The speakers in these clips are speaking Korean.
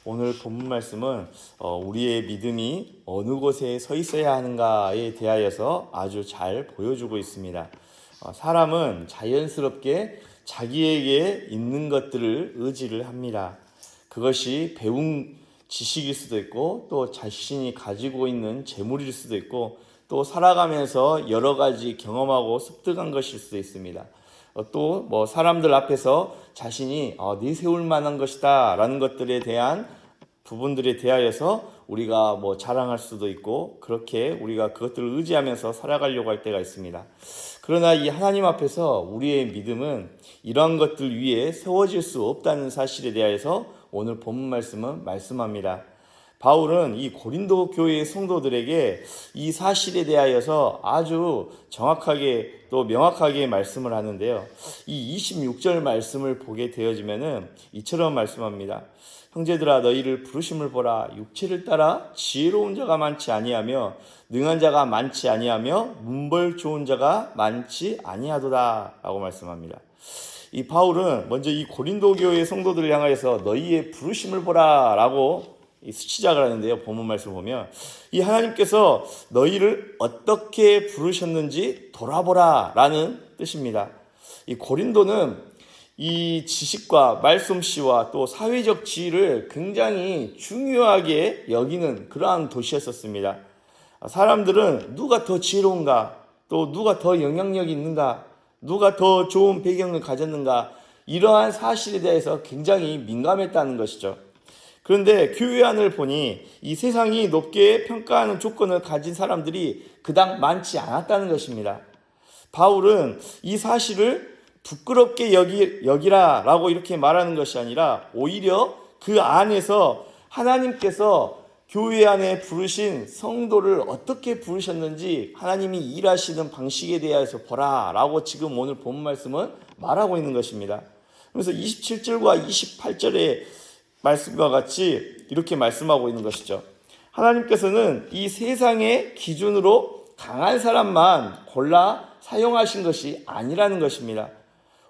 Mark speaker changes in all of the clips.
Speaker 1: 오늘 본문 말씀은 우리의 믿음이 어느 곳에 서 있어야 하는가에 대하여서 아주 잘 보여주고 있습니다. 사람은 자연스럽게 자기에게 있는 것들을 의지를 합니다. 그것이 배운 지식일 수도 있고 또 자신이 가지고 있는 재물일 수도 있고 또 살아가면서 여러 가지 경험하고 습득한 것일 수도 있습니다. 또 사람들 앞에서 자신이 내세울 만한 것이다 라는 것들에 대한 부분들에 대하여서 우리가 자랑할 수도 있고 그렇게 우리가 그것들을 의지하면서 살아가려고 할 때가 있습니다. 그러나 이 하나님 앞에서 우리의 믿음은 이러한 것들 위에 세워질 수 없다는 사실에 대하여서 오늘 본문 말씀은 말씀합니다. 바울은 이 고린도 교회의 성도들에게 이 사실에 대하여서 아주 정확하게 또 명확하게 말씀을 하는데요. 이 26절 말씀을 보게 되어지면은 이처럼 말씀합니다. 형제들아 너희를 부르심을 보라. 육체를 따라 지혜로운 자가 많지 아니하며 능한 자가 많지 아니하며 문벌 좋은 자가 많지 아니하도다 라고 말씀합니다. 이 바울은 먼저 이 고린도 교회의 성도들을 향하여서 너희의 부르심을 보라 라고 시작을 하는데요. 본문 말씀을 보면 이 하나님께서 너희를 어떻게 부르셨는지 돌아보라 라는 뜻입니다. 이 고린도는 이 지식과 말솜씨와 또 사회적 지위를 굉장히 중요하게 여기는 그러한 도시였었습니다. 사람들은 누가 더 지혜로운가, 또 누가 더 영향력이 있는가, 누가 더 좋은 배경을 가졌는가, 이러한 사실에 대해서 굉장히 민감했다는 것이죠. 그런데 교회 안을 보니 이 세상이 높게 평가하는 조건을 가진 사람들이 그닥 많지 않았다는 것입니다. 바울은 이 사실을 부끄럽게 여기라 라고 이렇게 말하는 것이 아니라 오히려 그 안에서 하나님께서 교회 안에 부르신 성도를 어떻게 부르셨는지 하나님이 일하시는 방식에 대해서 보라 라고 지금 오늘 본 말씀은 말하고 있는 것입니다. 그래서 27절과 28절의 말씀과 같이 이렇게 말씀하고 있는 것이죠. 하나님께서는 이 세상의 기준으로 강한 사람만 골라 사용하신 것이 아니라는 것입니다.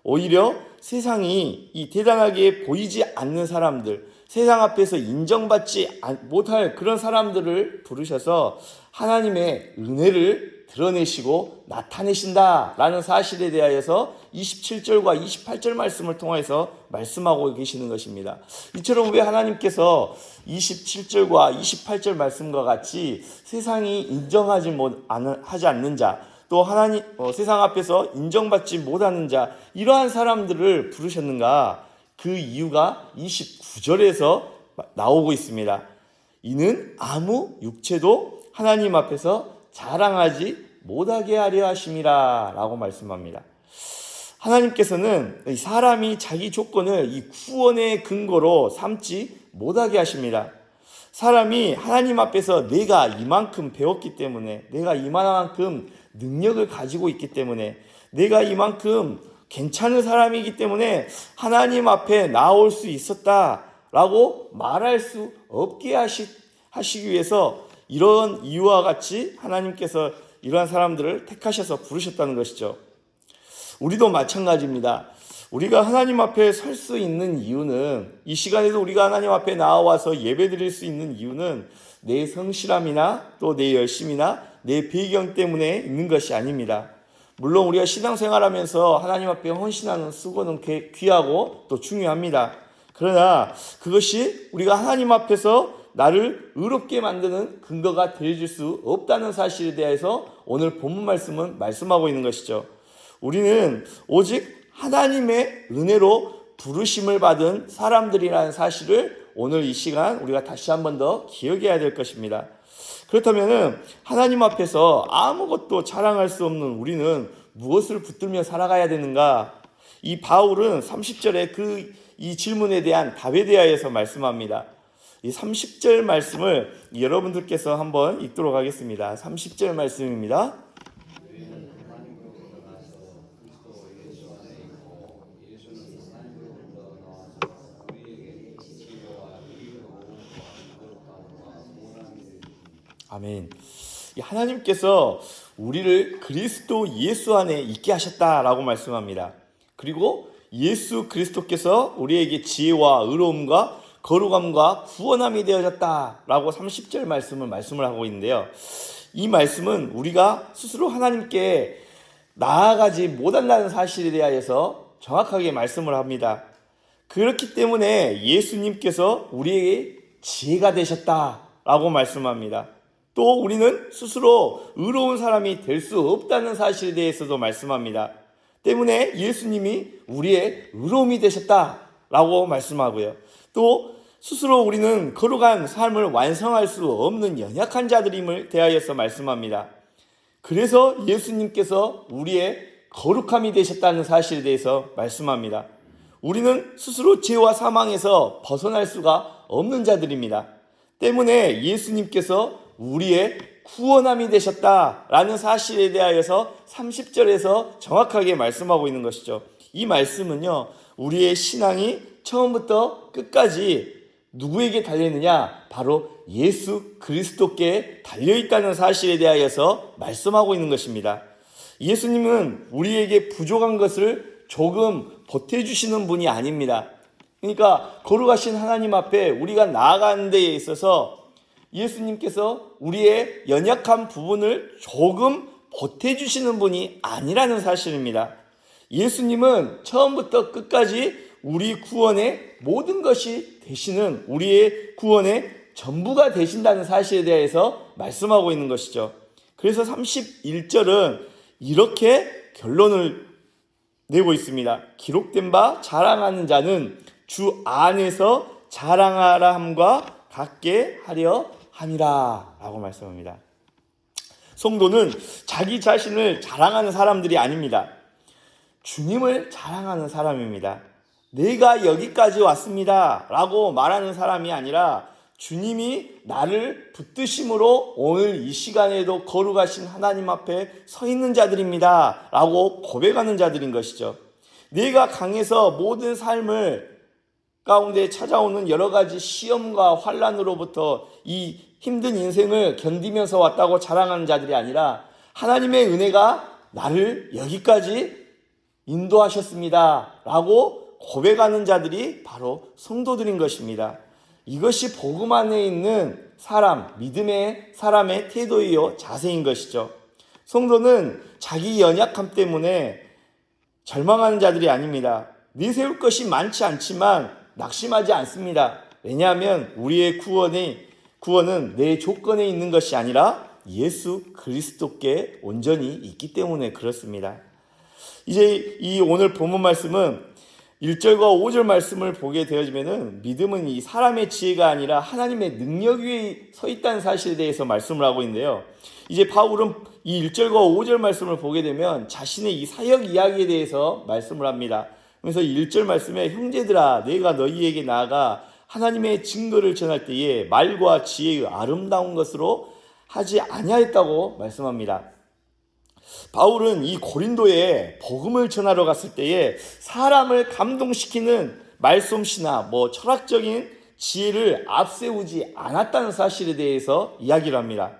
Speaker 1: 오히려 세상이 이 대단하게 보이지 않는 사람들, 세상 앞에서 인정받지 못할 그런 사람들을 부르셔서 하나님의 은혜를 드러내시고 나타내신다라는 사실에 대하여서 27절과 28절 말씀을 통해서 말씀하고 계시는 것입니다. 이처럼 왜 하나님께서 27절과 28절 말씀과 같이 세상이 인정하지 않는 자, 또 하나님 세상 앞에서 인정받지 못하는 자, 이러한 사람들을 부르셨는가? 그 이유가 29절에서 나오고 있습니다. 이는 아무 육체도 하나님 앞에서 자랑하지 못하게 하려 하심이라 라고 말씀합니다. 하나님께서는 사람이 자기 조건을 이 구원의 근거로 삼지 못하게 하십니다. 사람이 하나님 앞에서 내가 이만큼 배웠기 때문에, 내가 이만큼 능력을 가지고 있기 때문에, 내가 이만큼 괜찮은 사람이기 때문에 하나님 앞에 나올 수 있었다라고 말할 수 없게 하시기 위해서 이런 이유와 같이 하나님께서 이러한 사람들을 택하셔서 부르셨다는 것이죠. 우리도 마찬가지입니다. 우리가 하나님 앞에 설 수 있는 이유는, 이 시간에도 우리가 하나님 앞에 나와서 예배드릴 수 있는 이유는 내 성실함이나 또 내 열심이나 내 배경 때문에 있는 것이 아닙니다. 물론 우리가 신앙생활하면서 하나님 앞에 헌신하는 수고는 귀하고 또 중요합니다. 그러나 그것이 우리가 하나님 앞에서 나를 의롭게 만드는 근거가 되어줄 수 없다는 사실에 대해서 오늘 본문 말씀은 말씀하고 있는 것이죠. 우리는 오직 하나님의 은혜로 부르심을 받은 사람들이라는 사실을 오늘 이 시간 우리가 다시 한 번 더 기억해야 될 것입니다. 그렇다면 하나님 앞에서 아무것도 자랑할 수 없는 우리는 무엇을 붙들며 살아가야 되는가? 이 바울은 30절에 이 질문에 대한 답에 대하여서 말씀합니다. 이 30절 말씀을 여러분들께서 한번 읽도록 하겠습니다. 30절 말씀입니다. 아멘. 하나님께서 우리를 그리스도 예수 안에 있게 하셨다라고 말씀합니다. 그리고 예수 그리스도께서 우리에게 지혜와 의로움과 거룩함과 구원함이 되어졌다라고 30절 말씀을 하고 있는데요. 이 말씀은 우리가 스스로 하나님께 나아가지 못한다는 사실에 대하여서 정확하게 말씀을 합니다. 그렇기 때문에 예수님께서 우리에게 지혜가 되셨다라고 말씀합니다. 또 우리는 스스로 의로운 사람이 될 수 없다는 사실에 대해서도 말씀합니다. 때문에 예수님이 우리의 의로움이 되셨다라고 말씀하고요. 또 스스로 우리는 거룩한 삶을 완성할 수 없는 연약한 자들임을 대하여서 말씀합니다. 그래서 예수님께서 우리의 거룩함이 되셨다는 사실에 대해서 말씀합니다. 우리는 스스로 죄와 사망에서 벗어날 수가 없는 자들입니다. 때문에 예수님께서 우리의 구원함이 되셨다라는 사실에 대하여서 30절에서 정확하게 말씀하고 있는 것이죠. 이 말씀은요, 우리의 신앙이 처음부터 끝까지 누구에게 달려있느냐? 바로 예수 그리스도께 달려있다는 사실에 대하여서 말씀하고 있는 것입니다. 예수님은 우리에게 부족한 것을 조금 보태주시는 분이 아닙니다. 그러니까 거룩하신 하나님 앞에 우리가 나아가는 데에 있어서 예수님께서 우리의 연약한 부분을 조금 보태주시는 분이 아니라는 사실입니다. 예수님은 처음부터 끝까지 우리 구원의 모든 것이 되시는, 우리의 구원의 전부가 되신다는 사실에 대해서 말씀하고 있는 것이죠. 그래서 31절은 이렇게 결론을 내고 있습니다. 기록된 바 자랑하는 자는 주 안에서 자랑하라 함과 같게 하려 함이라 라고 말씀합니다. 성도는 자기 자신을 자랑하는 사람들이 아닙니다. 주님을 자랑하는 사람입니다. 내가 여기까지 왔습니다 라고 말하는 사람이 아니라 주님이 나를 붙드심으로 오늘 이 시간에도 거룩하신 하나님 앞에 서 있는 자들입니다 라고 고백하는 자들인 것이죠. 내가 강해서 모든 삶을 가운데 찾아오는 여러 가지 시험과 환난으로부터 이 힘든 인생을 견디면서 왔다고 자랑하는 자들이 아니라 하나님의 은혜가 나를 여기까지 인도하셨습니다 라고 고백하는 자들이 바로 성도들인 것입니다. 이것이 복음 안에 있는 사람, 믿음의 사람의 태도이요 자세인 것이죠. 성도는 자기 연약함 때문에 절망하는 자들이 아닙니다. 내세울 것이 많지 않지만 낙심하지 않습니다. 왜냐하면 우리의 구원은 내 조건에 있는 것이 아니라 예수 그리스도께 온전히 있기 때문에 그렇습니다. 이제 이 오늘 본문 말씀은 1절과 5절 말씀을 보게 되어지면은 믿음은 이 사람의 지혜가 아니라 하나님의 능력 위에 서 있다는 사실에 대해서 말씀을 하고 있는데요. 이제 바울은 이 1절과 5절 말씀을 보게 되면 자신의 이 사역 이야기에 대해서 말씀을 합니다. 그래서 1절 말씀에 형제들아 내가 너희에게 나아가 하나님의 증거를 전할 때에 말과 지혜의 아름다운 것으로 하지 아니하였다고 말씀합니다. 바울은 이 고린도에 복음을 전하러 갔을 때에 사람을 감동시키는 말솜씨나 철학적인 지혜를 앞세우지 않았다는 사실에 대해서 이야기를 합니다.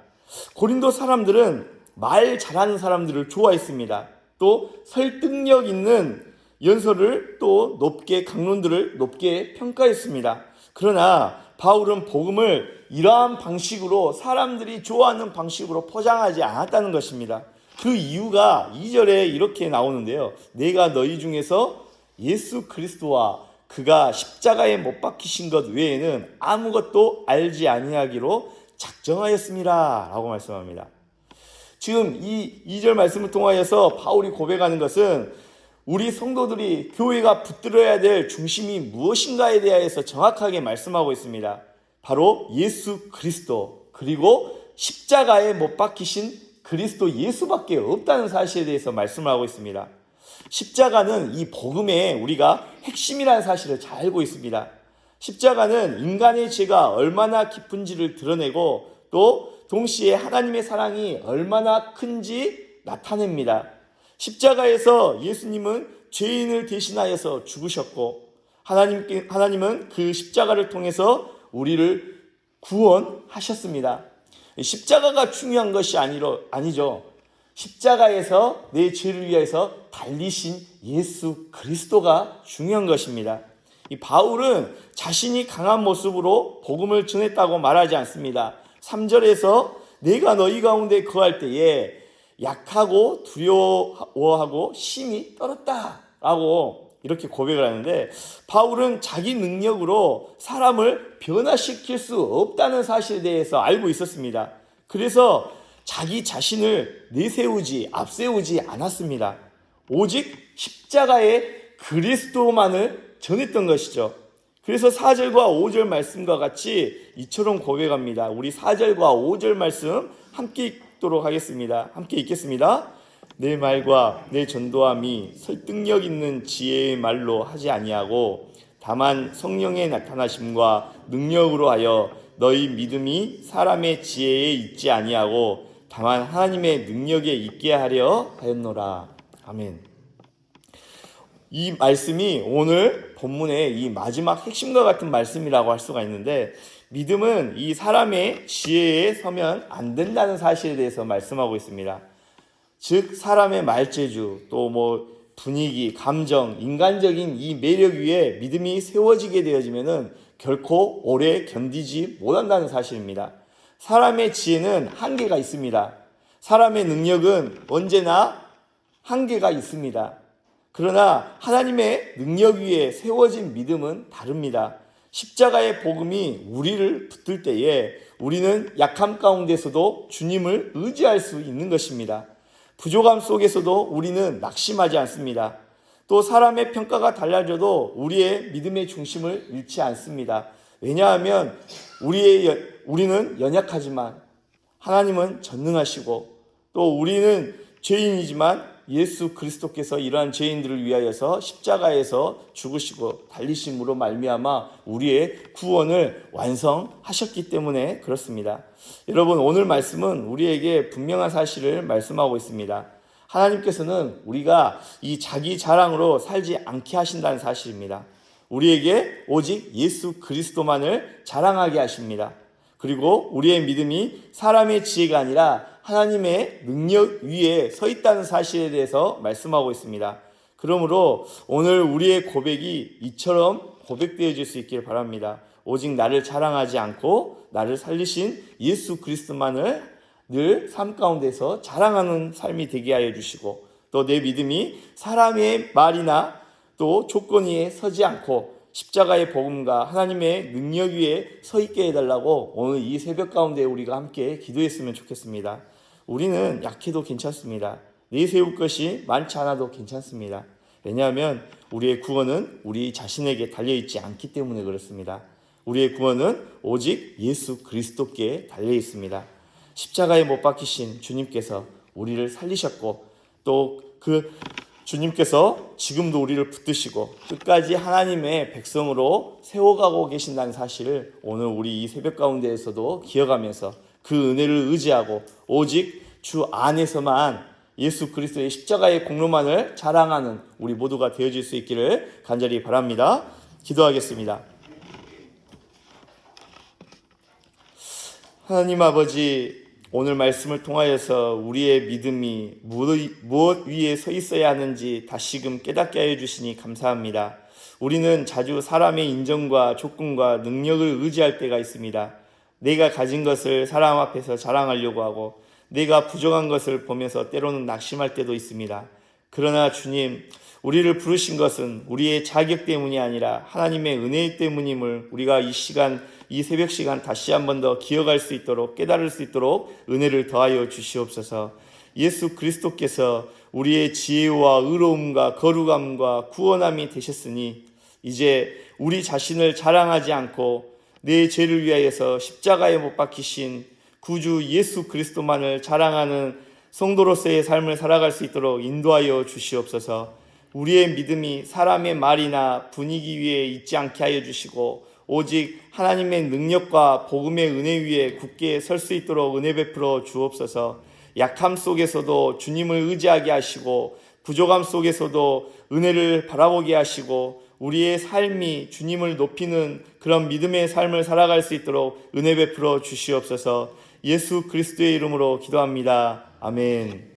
Speaker 1: 고린도 사람들은 말 잘하는 사람들을 좋아했습니다. 또 설득력 있는 연설을 또 강론들을 높게 평가했습니다. 그러나 바울은 복음을 이러한 방식으로 사람들이 좋아하는 방식으로 포장하지 않았다는 것입니다. 그 이유가 2절에 이렇게 나오는데요. 내가 너희 중에서 예수 그리스도와 그가 십자가에 못 박히신 것 외에는 아무것도 알지 아니하기로 작정하였습니다 라고 말씀합니다. 지금 이 2절 말씀을 통하여서 바울이 고백하는 것은 우리 성도들이 교회가 붙들어야 될 중심이 무엇인가에 대해서 정확하게 말씀하고 있습니다. 바로 예수 그리스도, 그리고 십자가에 못 박히신 그리스도 예수밖에 없다는 사실에 대해서 말씀을 하고 있습니다. 십자가는 이 복음의 우리가 핵심이라는 사실을 잘 알고 있습니다. 십자가는 인간의 죄가 얼마나 깊은지를 드러내고 또 동시에 하나님의 사랑이 얼마나 큰지 나타냅니다. 십자가에서 예수님은 죄인을 대신하여서 죽으셨고 하나님은 그 십자가를 통해서 우리를 구원하셨습니다. 십자가가 중요한 것이 아니죠. 십자가에서 내 죄를 위해서 달리신 예수 그리스도가 중요한 것입니다. 이 바울은 자신이 강한 모습으로 복음을 전했다고 말하지 않습니다. 3절에서 내가 너희 가운데 거할 때에 약하고 두려워하고 심히 떨었다 라고 이렇게 고백을 하는데, 바울은 자기 능력으로 사람을 변화시킬 수 없다는 사실에 대해서 알고 있었습니다. 그래서 자기 자신을 내세우지 앞세우지 않았습니다. 오직 십자가의 그리스도만을 전했던 것이죠. 그래서 4절과 5절 말씀과 같이 이처럼 고백합니다. 우리 4절과 5절 말씀 함께 읽도록 하겠습니다. 함께 읽겠습니다. 내 말과 내 전도함이 설득력 있는 지혜의 말로 하지 아니하고 다만 성령의 나타나심과 능력으로 하여 너희 믿음이 사람의 지혜에 있지 아니하고 다만 하나님의 능력에 있게 하려 하였노라. 아멘. 이 말씀이 오늘 본문의 이 마지막 핵심과 같은 말씀이라고 할 수가 있는데, 믿음은 이 사람의 지혜에 서면 안 된다는 사실에 대해서 말씀하고 있습니다. 즉 사람의 말재주, 또 분위기, 감정, 인간적인 이 매력 위에 믿음이 세워지게 되어지면은 결코 오래 견디지 못한다는 사실입니다. 사람의 지혜는 한계가 있습니다. 사람의 능력은 언제나 한계가 있습니다. 그러나 하나님의 능력 위에 세워진 믿음은 다릅니다. 십자가의 복음이 우리를 붙들 때에 우리는 약함 가운데서도 주님을 의지할 수 있는 것입니다. 부족함 속에서도 우리는 낙심하지 않습니다. 또 사람의 평가가 달라져도 우리의 믿음의 중심을 잃지 않습니다. 왜냐하면 우리는 연약하지만 하나님은 전능하시고, 또 우리는 죄인이지만 예수 그리스도께서 이러한 죄인들을 위하여서 십자가에서 죽으시고 달리심으로 말미암아 우리의 구원을 완성하셨기 때문에 그렇습니다. 여러분, 오늘 말씀은 우리에게 분명한 사실을 말씀하고 있습니다. 하나님께서는 우리가 이 자기 자랑으로 살지 않게 하신다는 사실입니다. 우리에게 오직 예수 그리스도만을 자랑하게 하십니다. 그리고 우리의 믿음이 사람의 지혜가 아니라 하나님의 능력 위에 서 있다는 사실에 대해서 말씀하고 있습니다. 그러므로 오늘 우리의 고백이 이처럼 고백되어질 수 있기를 바랍니다. 오직 나를 자랑하지 않고 나를 살리신 예수 그리스도만을 늘 삶 가운데서 자랑하는 삶이 되게 하여 주시고, 또 내 믿음이 사람의 말이나 또 조건 위에 서지 않고 십자가의 복음과 하나님의 능력 위에 서 있게 해달라고 오늘 이 새벽 가운데 우리가 함께 기도했으면 좋겠습니다. 우리는 약해도 괜찮습니다. 내세울 것이 많지 않아도 괜찮습니다. 왜냐하면 우리의 구원은 우리 자신에게 달려있지 않기 때문에 그렇습니다. 우리의 구원은 오직 예수 그리스도께 달려있습니다. 십자가에 못 박히신 주님께서 우리를 살리셨고, 또 그 주님께서 지금도 우리를 붙드시고 끝까지 하나님의 백성으로 세워가고 계신다는 사실을 오늘 우리 이 새벽 가운데에서도 기억하면서 그 은혜를 의지하고 오직 주 안에서만 예수 그리스도의 십자가의 공로만을 자랑하는 우리 모두가 되어질 수 있기를 간절히 바랍니다. 기도하겠습니다. 하나님 아버지, 오늘 말씀을 통하여서 우리의 믿음이 무엇 위에 서 있어야 하는지 다시금 깨닫게 하여 주시니 감사합니다. 우리는 자주 사람의 인정과 조건과 능력을 의지할 때가 있습니다. 내가 가진 것을 사람 앞에서 자랑하려고 하고 내가 부족한 것을 보면서 때로는 낙심할 때도 있습니다. 그러나 주님, 우리를 부르신 것은 우리의 자격 때문이 아니라 하나님의 은혜 때문임을 우리가 이 새벽 시간 다시 한 번 더 기억할 수 있도록, 깨달을 수 있도록 은혜를 더하여 주시옵소서. 예수 그리스도께서 우리의 지혜와 의로움과 거룩함과 구원함이 되셨으니 이제 우리 자신을 자랑하지 않고 내 죄를 위하여서 십자가에 못 박히신 구주 예수 그리스도만을 자랑하는 성도로서의 삶을 살아갈 수 있도록 인도하여 주시옵소서. 우리의 믿음이 사람의 말이나 분위기 위에 있지 않게 하여 주시고 오직 하나님의 능력과 복음의 은혜 위에 굳게 설 수 있도록 은혜 베풀어 주옵소서. 약함 속에서도 주님을 의지하게 하시고 부족함 속에서도 은혜를 바라보게 하시고 우리의 삶이 주님을 높이는 그런 믿음의 삶을 살아갈 수 있도록 은혜 베풀어 주시옵소서. 예수 그리스도의 이름으로 기도합니다. 아멘.